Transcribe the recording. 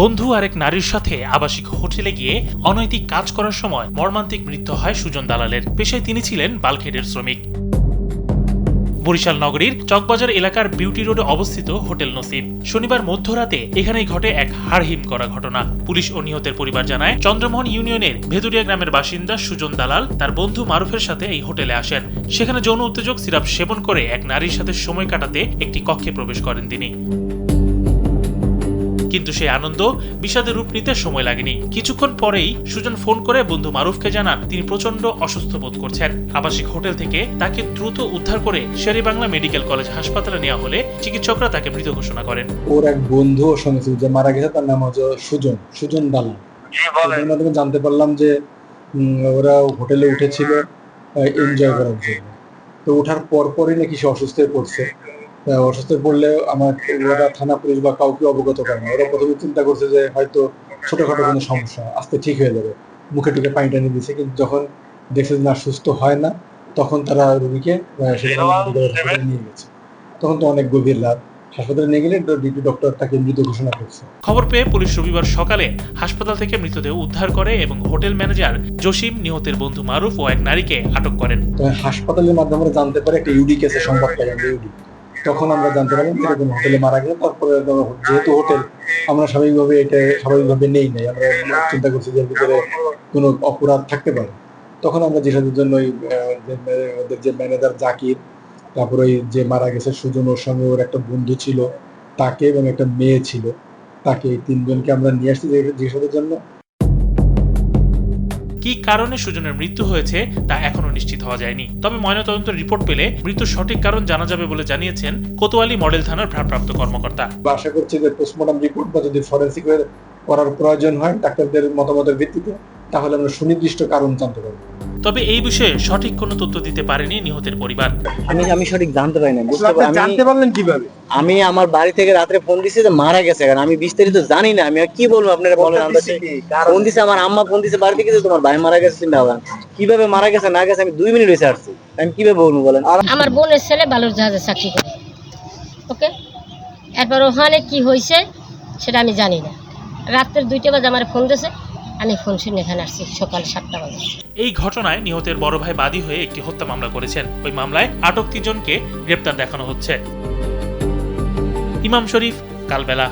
বন্ধু আরেক নারীর সাথে আবাসিক হোটেলে গিয়ে অনৈতিক কাজ করার সময় মর্মান্তিক মৃত্যু হয় সুজন দালালের। পেশায় তিনি ছিলেন বাল্কহেডের শ্রমিক। বরিশাল নগরীর চকবাজার এলাকার বিউটি রোডে অবস্থিত হোটেল নসিব। শনিবার মধ্যরাতে এখানেই ঘটে এক হাড়হিম করা ঘটনা। পুলিশ ও নিহতের পরিবার জানায়, চন্দ্রমোহন ইউনিয়নের ভেদুরিয়া গ্রামের বাসিন্দা সুজন দালাল তার বন্ধু মারুফের সাথে এই হোটেলে আসেন। সেখানে যৌন উত্তেজক সিরাপ সেবন করে এক নারীর সাথে সময় কাটাতে একটি কক্ষে প্রবেশ করেন তিনি। কিন্তু সেই আনন্দ বিষাদের রূপ নিতে সময় লাগেনি। কিছুক্ষণ পরেই সুজন ফোন করে বন্ধু মারুফকে জানান তিনি প্রচন্ড অসুস্থ বোধ করছেন। আবাসিক হোটেল থেকে তাকে দ্রুত উদ্ধার করে শের-ই-বাংলা মেডিকেল কলেজ হাসপাতালে নেওয়া হলে চিকিৎসকরা তাকে মৃত ঘোষণা করেন। ওর এক বন্ধু ওর সঙ্গে ছিল যে মারা গেছে, তার নাম হচ্ছে সুজন দালাল। মাধ্যমে জানতে পারলাম যে ওরা হোটেলে উঠেছিল এনজয় করার জন্য। তো ওঠার পরপরই নাকি সে অসুস্থ হয়ে পড়ছে। অসুস্থ পড়লে আমার ওরা থানা পুলিশ বা কাউকে অবগত করে না। ওরা প্রথমে চিন্তা করছে যে হয়তো ছোটখাটো কোনো সমস্যা, আস্তে ঠিক হয়ে যাবে, মুখে টুকে পানি টানি দিয়েছে। কিন্তু যখন দেখছে না সুস্থ হয় না, তখন তারা রোগীকে হাসপাতালে নিয়ে গেছে। তখন তো অনেক গভীর রাত, হাসপাতালে নিয়ে গেলে ডিউটি ডক্টর তাকে মৃত ঘোষণা করছে। খবর পেয়ে পুলিশ রবিবার সকালে হাসপাতাল থেকে মৃতদেহ উদ্ধার করে এবং হোটেল ম্যানেজার জসিম, নিহতের বন্ধু মারুফ ও এক নারীকে আটক করেন। হাসপাতালের মাধ্যমে আমরা জানতে পারি একটা ইউডি কেসে সংবাদ পেলাম, ইউডি। তখন আমরা জানতে পারলাম এরকম হোটেলে মারা গেল। তারপরে যেহেতু হোটেল আমরা স্বাভাবিকভাবে নেই নাই, আমরা চিন্তা করছি যে ভিতরে কোনো অপরাধ থাকতে পারে। তখন আমরা জিজ্ঞাসার জন্য ওদের যে ম্যানেজার জাকির, তারপর ওই যে মারা গেছে সুজন, ওর সঙ্গে ওর একটা বন্ধু ছিল তাকে, এবং একটা মেয়ে ছিল তাকে, এই তিনজনকে আমরা নিয়ে আসছি জিজ্ঞাসার জন্য। কি কারণে সুজনের মৃত্যু হয়েছে তা এখনো নিশ্চিত হওয়া যায়নি। তবে ময়নাতদন্তের রিপোর্ট পেলে মৃত্যুর সঠিক কারণ জানা যাবে বলে জানিয়েছেন কোতোয়ালি মডেল থানার ভারপ্রাপ্ত কর্মকর্তা। আশা করছি যে পোস্টমর্টম রিপোর্ট বা যদি ফরেনসিক করার প্রয়োজন হয় ডাক্তারদের মতামতের ভিত্তিতে, তাহলে আমরা সুনির্দিষ্ট কারণ জানতে পারবো। তবে এই বিষয়ে সঠিক কোনো তথ্য দিতে পারেনি নিহতের পরিবার। আমি সঠিক জানতে পারি না। জানতে পারলেন কিভাবে? আমি আমার বাড়ি থেকে রাত্রে ফোন দিছে যে মারা গেছে, কারণ আমি বিস্তারিত জানি না। আমি কি বলবো আপনারা বলেন। ফোন দিছে আমার আম্মা, ফোন দিছে বাড়ি থেকে যে তোমার ভাই মারা গেছে। চিন্তা করেন কিভাবে মারা গেছে না গেছে, আমি 2 মিনিট হয়েছে আসছি, আমি কিভাবে বলবো বলেন। আমার বোনের ছেলে বালুর জাহাজে চাকরি করে, ওকে। এরপর ওখানে কি হয়েছে সেটা আমি জানি না। রাত্রের 2টা বাজে আমার ফোন দিয়েছে, আমি ফোন শুনে এখানে আসছি সকাল 7টা বাজে। এই ঘটনায় নিহতের বড় ভাই বাদী হয়ে একটি হত্যা মামলা করেছেন। ওই মামলায় আটক 3 জনকে গ্রেপ্তার দেখানো হচ্ছে। ইমাম শরীফ, কালবেলা।